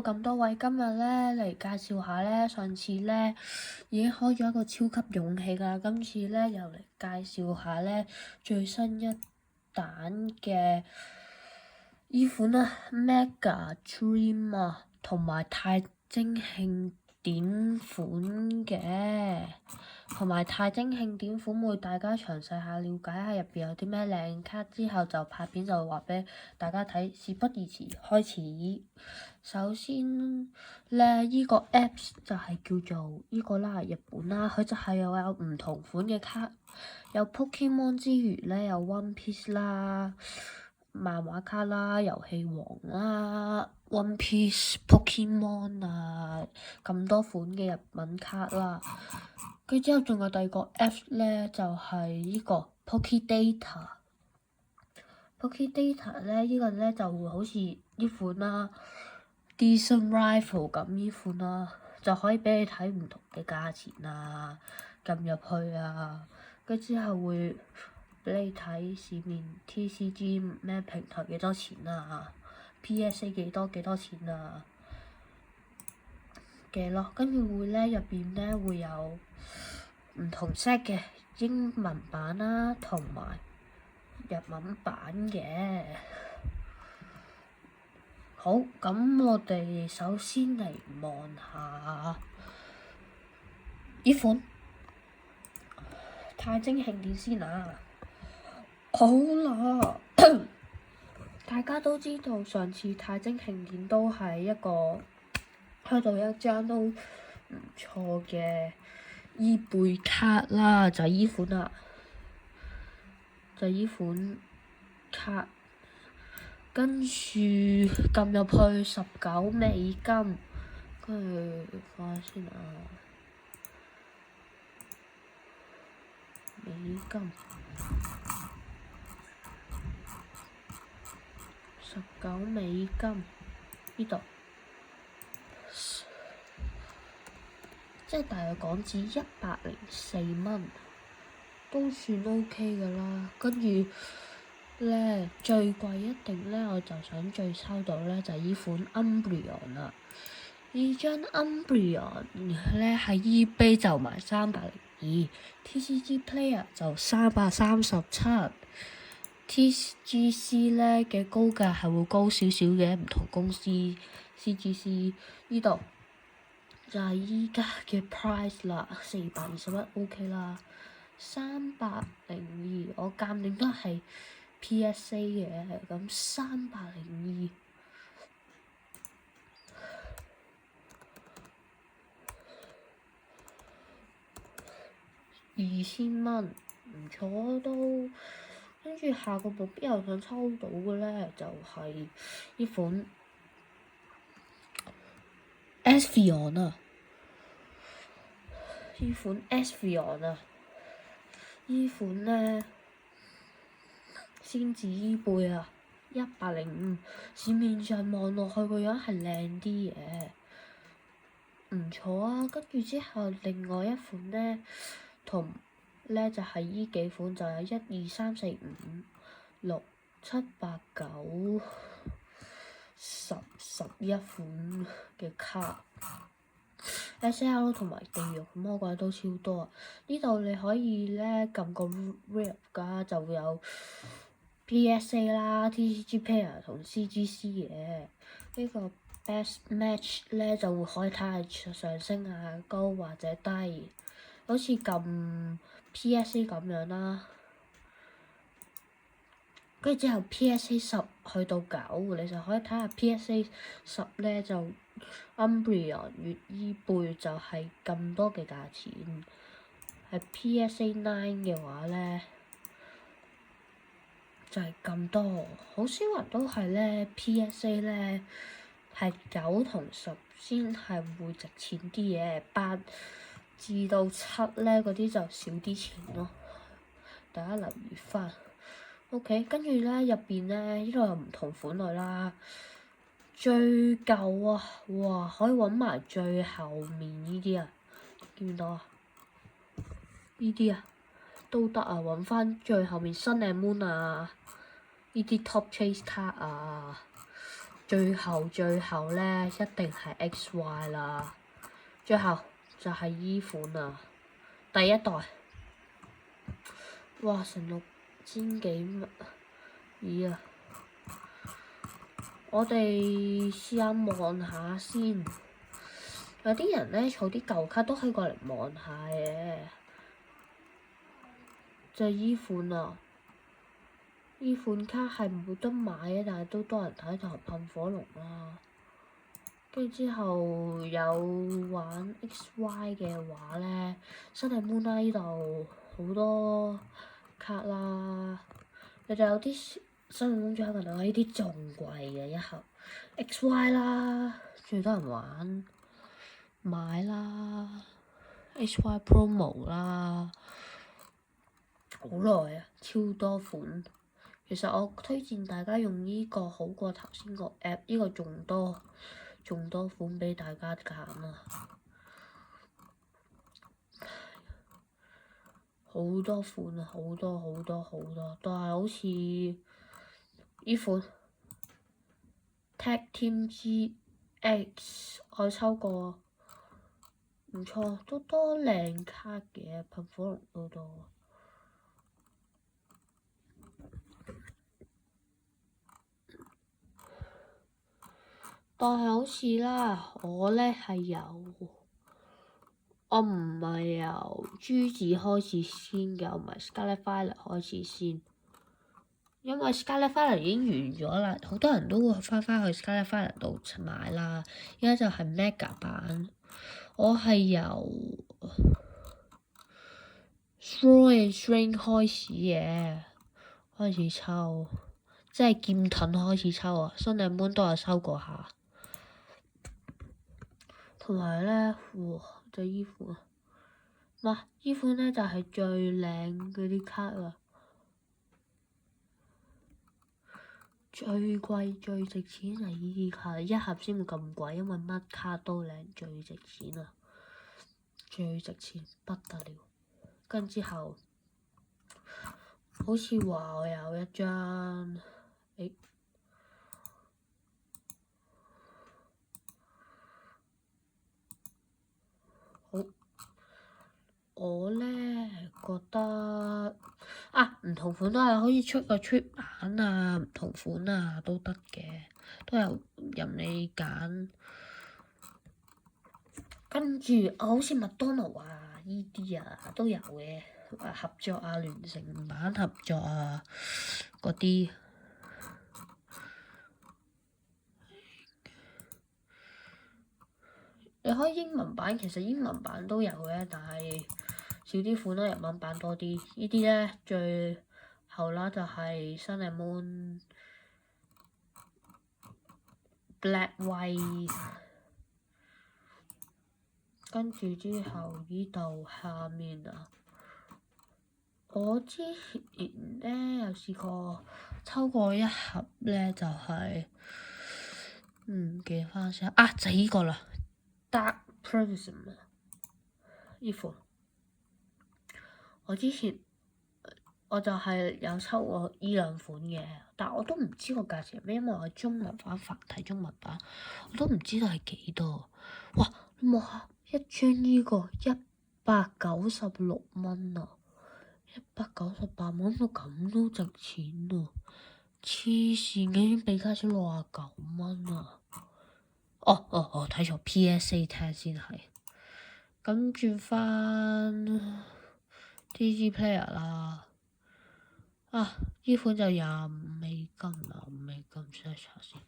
咁多位今日咧嚟介紹下咧，上次咧已經開咗一個超級勇氣㗎，今次咧又嚟介紹下咧最新一彈嘅依款啊 Mega Dream 啊，同埋太晶慶典款嘅，同埋太晶慶典款會大家詳細下了解下入邊有啲咩靚卡，之後就拍片就話俾大家睇。事不宜遲，開始。首先咧，依個 Apps 就係叫做依個啦，日本啦，佢就係又有唔同款嘅卡，有 Pokemon 之餘咧，有 One Piece 啦、漫畫卡啦、遊戲王啦、One Piece、Pokemon 啊，咁多款嘅日文卡啦。跟住之後仲有第二個 Apps 咧，就係依個 Pokédata。Pokédata 咧，依個咧就會好似依款啦。Decent Rifle 咁依款啦，就可以俾你睇唔同嘅價錢啊，撳入去啊，跟住之後會俾你睇市面 TCG 咩平台幾多錢啊，PSA 幾多錢啊嘅咯，跟住會咧入邊咧會有唔同 set 嘅英文版啦，同埋日文版嘅。好，咁我哋首先嚟望下呢款太晶慶典先啊。好啦，大家都知道上次太晶慶典都係一個開到一張都唔錯嘅伊貝卡啦，就係依款啦，就係依款卡。跟住撳入去19美金，跟住放下先啊，美金19美金呢度，即係大約港紙104蚊，都算 OK 㗎啦。跟住咧最貴一定咧，我就想最抽到咧就係依款 Umbreon 啦。呢張 Umbreon 咧喺 eBay 就賣302，TCG Player 就337，TGC 咧嘅高價係會高少少嘅，唔同公司 CGC 呢度就係依家嘅 price 啦，421 OK 啦，302我鑑定都係PSA 嘅，咁302 2000蚊，唔錯都。跟住下個目標又想抽到嘅咧，就係呢款 Espeon 啊，呢款 Espeon 啊，呢款咧先至依貝啊，105，市面上望落去個樣係靚啲嘅，唔錯啊。跟住之後另外一款咧，同咧就係依幾款，就有1、2、3、4、5、6、7、8、9、10、11款嘅卡。SL 同埋地獄魔鬼都超多啊！呢度你可以咧撳個 rap 㗎，就會有 PSA 啦、TCG Player 同 CGC 嘅。呢個 Best Match 咧就會可以睇下上升啊高或者低，好似撳 PSA 咁樣啦。跟住之後 PSA 10去到9，你就可以睇下 PSA 10咧就 Umbreon 越依貝就係咁多嘅價錢，係 PSA 9嘅話咧就係咁多。好少人都係咧 PSA 咧係9同10先係會值錢啲嘅，8至到7咧嗰啲就少啲錢咯，大家留意翻。OK， 跟住咧入邊咧呢度有唔同款類啦，最舊啊，哇可以揾埋最後面呢啲啊，見唔見到啊？呢啲啊都得啊，揾翻最後面 Sun and Moon 啊，呢啲 Top Chase 卡啊，最後咧，一定係 XY 啦。最後就係依款啊，第一代。哇！成6000幾咦啊！我哋試下望下先。有啲人咧儲啲舊卡都可以過嚟望下嘅。就係依款啊！依款卡係冇得買嘅，但係都多人睇，就係噴火龍啦。跟住之後有玩 XY 嘅話咧，新地 Moon 啦，呢度好多卡啦。你哋有啲新地 Moon 仲喺度，呢啲仲貴嘅一盒 XY 啦，最多人玩買啦 XY promo 啦。好耐啊，超多款。其實我推薦大家用呢個好過頭先個 app， 呢個仲多款俾大家揀啊！好多款啊，好多，都係好似呢款 Tag Team GX， 我抽過，唔錯，都多靚卡嘅，噴火龍都多。但係好似啦，我咧係我唔係由珠子開始先嘅，我唔係 Scarlet Violet 開始先，因為 Scarlet Violet 已經完咗啦，好多人都會翻去 Scarlet Violet 度買啦。而家就係 Mega 版，我係由 Throw and String 開始嘅，開始抽，即係劍盾開始抽啊！新地 Moon 都有抽過下。同埋咧，就依款，依款咧就係最靚嗰啲卡啊，最貴最值錢係依啲卡，一盒先會咁貴，因為乜卡都靚，最值錢啊，最值錢不得了。跟之後，好似話我有一張，好，我咧覺得唔同款都係可以出個 trip 版啊，唔同款啊都得嘅，都有任你揀。跟住好似麥當勞啊，依啲啊都有嘅，合作啊，聯成版合作啊，嗰啲。你開英文版，其實英文版都有嘅，但係少啲款啦，日文版多啲。呢啲咧最後啦就係新地 Moon Black White， 跟住之後呢度下面啊，我之前咧有試過抽過一盒咧，就係唔記得翻先就依個啦。Dark Prism 呢款，我之前我就係有抽過依兩款嘅，但我都唔知個價錢係咩，因為我係中文版睇中文版，我都唔知道係幾多。哇！一張呢個196蚊啊，198蚊到咁都值錢啊！黐線嘅，已經比卡超69蚊啊！睇錯 PSA 聽先係。咁轉翻 TG Player 啦，呢款就$25啦，$5先查先。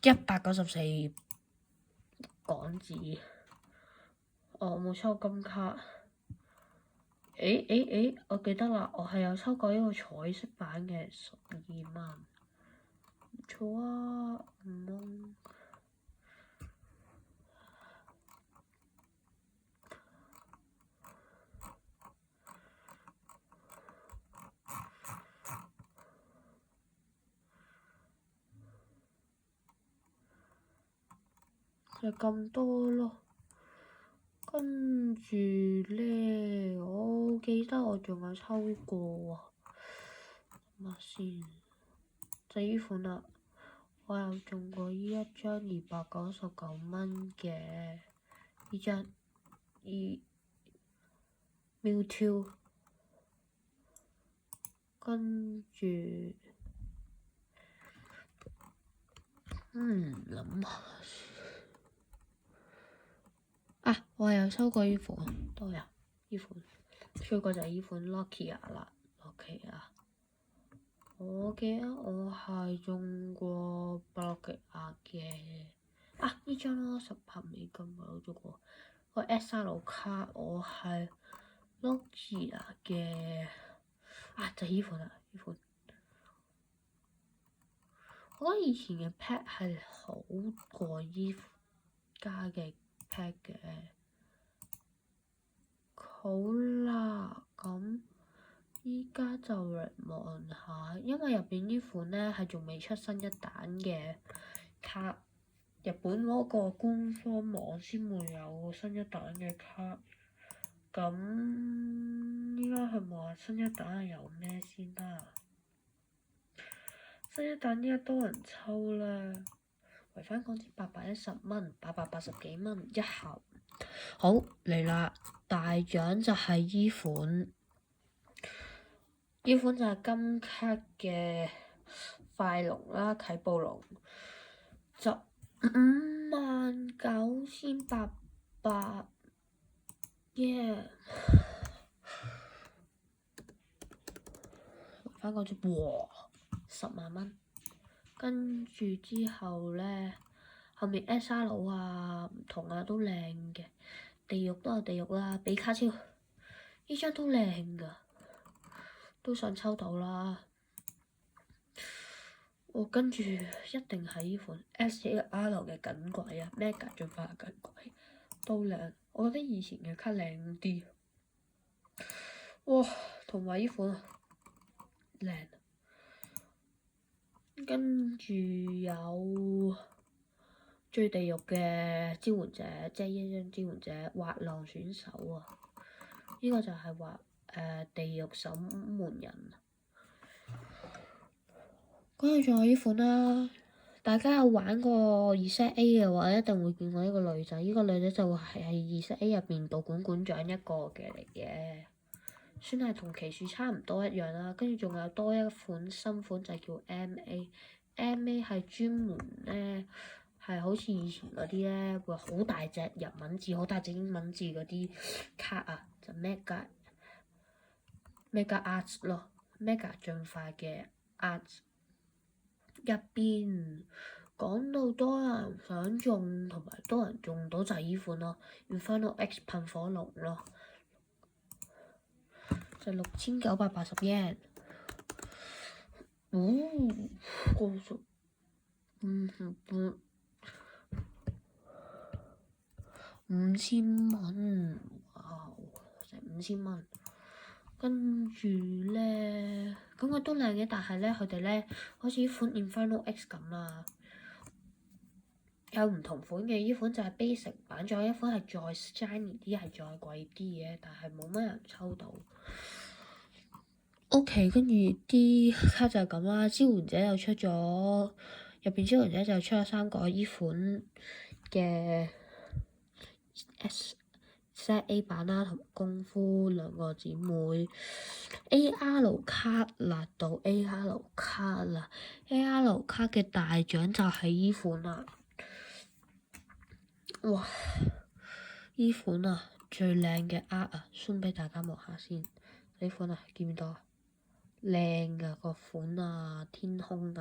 194港紙。我冇抽金卡。我記得啦，我係有抽過一個彩色版嘅12蚊，唔錯啊，5蚊。就咁多咯。跟住咧，我記得我仲有抽過啊，諗下先。就依款啦。我有中過依一張299蚊嘅依張Mewtwo，跟住諗下啊，我有收過依款，都有依款，最過就係依款 Nokia 啦，Nokia。我記得我係中過Nokia嘅呢張咯，18美金我有中過。個 SR 卡我係 Nokia 嘅就係依款啦，依款。我覺得以前嘅 pack 係好過依家嘅 pack 嘅。好啦，咁依家就嚟望下，因為入邊呢款咧係仲未出新一彈嘅卡，日本嗰個官方網先會有新一彈嘅卡。咁依家去望下新一彈係有咩先啦。新一彈依家多人抽咧，維翻港紙810蚊，880幾蚊一盒。好嚟啦，大獎就係依款，依款就係金卡嘅快龍啦，啟暴龍，就59800耶！翻個哇，10萬蚊，跟住之後咧，後面 SR 唔同都靚嘅，地獄都有地獄啦，比卡超呢張都靚㗎，都想抽到啦。我跟住一定係呢款 SAR 嘅緊鬼Mega 進化緊鬼都靚，我覺得以前嘅卡靚啲。哇，同埋呢款靚，跟住有最地獄嘅支援者，即係一張支援者滑浪選手呢個就係地獄守門人。跟住仲有呢款啦，大家有玩過 Z A 嘅話，一定會見過呢個女仔。呢個女仔就係Z A 入邊道館館長一個嘅嚟嘅，算係同奇樹差唔多一樣啦。跟住仲有多一款新款就叫 MA 係專門咧係好似以前嗰啲咧會好大隻日文字、好大隻英文字嗰啲卡就 Mega Arts 咯，Mega 進化嘅 Arts。入邊講到多人想中同埋多人中到就係依款咯，Inferno X 噴火龍咯，就6980 yen。高速5000蚊，哇！成5000蚊。跟住咧，咁佢都靚嘅，但係咧佢哋咧好似呢款 Inferno X 咁有唔同款嘅，呢款就係 basic 版，仲有一款係再 shiny 啲，係再貴啲嘅，但係冇乜人抽到。OK， 跟住啲卡就係咁啦，支援者又出咗，入邊支援者就出咗3個呢款嘅 A 版啦，同功夫兩個姊妹 AR 卡啦，到 AR 卡啦 ，AR 卡嘅大獎就係依款啦。哇！依款最靚嘅，zoom 俾大家望下先。呢款見唔見到靚㗎個款天空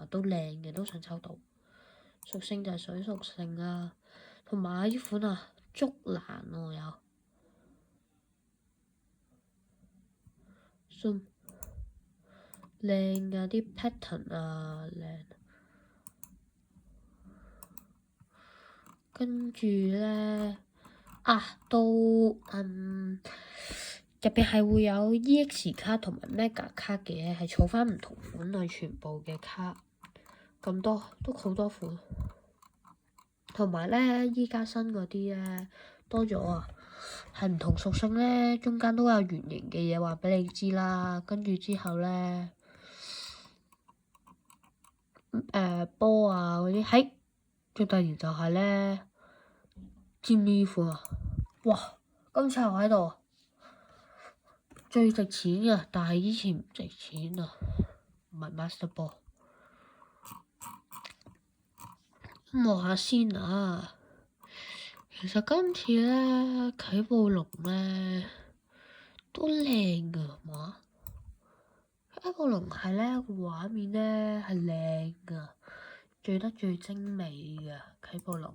都靚嘅，都想抽到。屬性就係水屬性同埋依款竹蘭有。zoom 靚㗎啲 pattern靚。跟住咧都入邊係會有 EX 卡同埋 Mega 卡嘅，係儲翻唔同款類全部嘅卡，咁多都好多款。同埋咧，依家新嗰啲咧多咗係唔同屬性咧，中間都有圓形嘅嘢話俾你知啦。跟住之後咧，波啊嗰啲，係最突然就係咧，知唔知呢款啊？哇！今次又喺度，最值錢嘅，但係以前唔值錢啊，唔係 Master Ball。望下先啊，其實今次咧啟暴龍咧都靚㗎嘛，啟暴龍係咧個畫面咧係靚㗎，做得最精美嘅啟暴龍。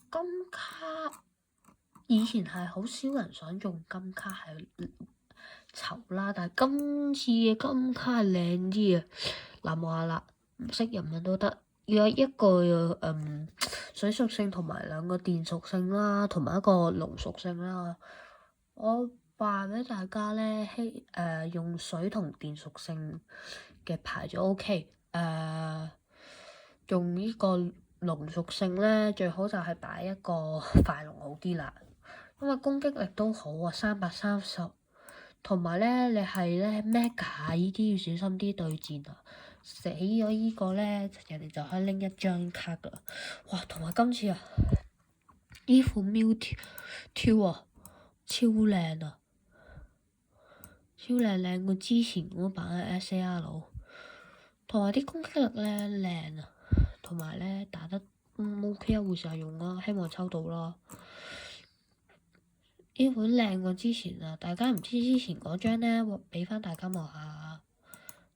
金卡以前係好少人想用金卡係籌啦，但係今次嘅金卡係靚啲啊！嗱，望下啦，唔識日文都得。要有一個水屬性同埋兩個電屬性啦，同埋一個龍屬性啦。我話俾大家咧，用水同電屬性嘅牌就 OK。用呢個龍屬性咧，最好就係擺一個快龍好啲啦，因為攻擊力都好啊，330。同埋咧，你係咧 Mega 依啲要小心啲對戰啊！死咗依個咧，人哋就可以拎一張卡噶啦。哇！同埋今次啊，依款 Mewtwo 啊，超靚啊，超靚過之前嗰版嘅 SAR，同埋啲攻擊力咧靚啊，同埋咧打得OK 啊，會成日用啦，希望抽到啦。呢款靚過之前啊！大家唔知之前嗰張咧，俾翻大家望下。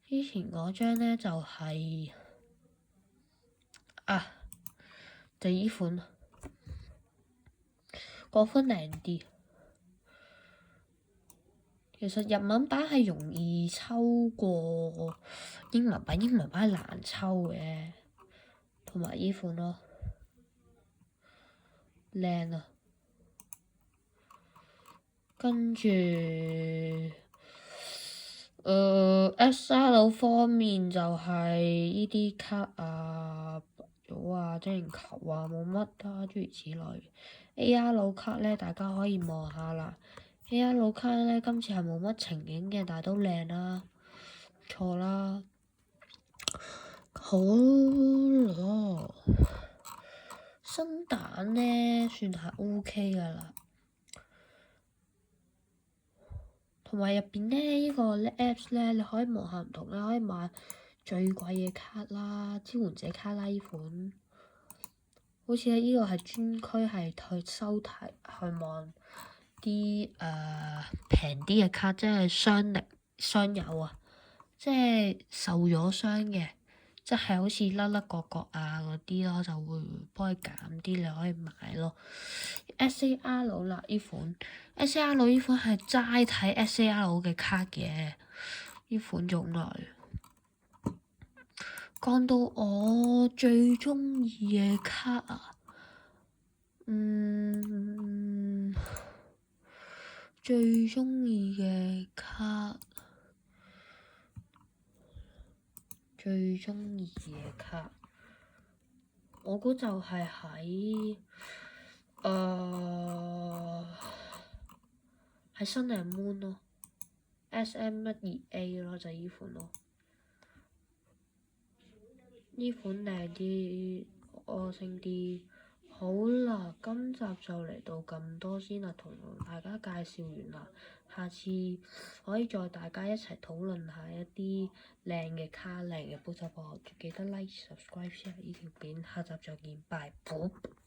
之前嗰張咧就係、就依款，嗰款靚啲。其實日文版係容易抽過英文版，英文版係難抽嘅。同埋依款咯，靚啊！跟住SR 方面就係依啲卡啊、咗啊、精靈球啊，冇乜啦，諸如此類。AR 卡咧，大家可以望下啦。AR 卡咧，今次係冇乜情景嘅，但係都靚啦，唔錯啦。好咯，新蛋咧算係 OK 噶啦。同埋入邊咧，呢個 Apps 咧，你可以望下唔同啦，可以買最貴嘅卡啦，支援者卡啦呢款。好似呢個係專區係去收題去望啲平啲嘅卡，即係傷友啊，即係受咗傷嘅，即係好似甩甩角角啊嗰啲咯，就會幫佢減啲，你可以買咯。SAR 啦呢款，SAR 呢款係齋睇 SAR 嘅卡嘅呢款種類。講到我最中意嘅卡啊，最中意嘅卡，我估就係喺Sun and Moon 咯，SM12A 咯，就係依款咯。呢款靚啲，個性啲。好啦，今集就嚟到咁多先啦，同大家介紹完啦。下次可以再大家一齊討論下一啲靚嘅卡、靚嘅補習課，記得 like、subscribe、share 呢條片。下集再見，拜拜。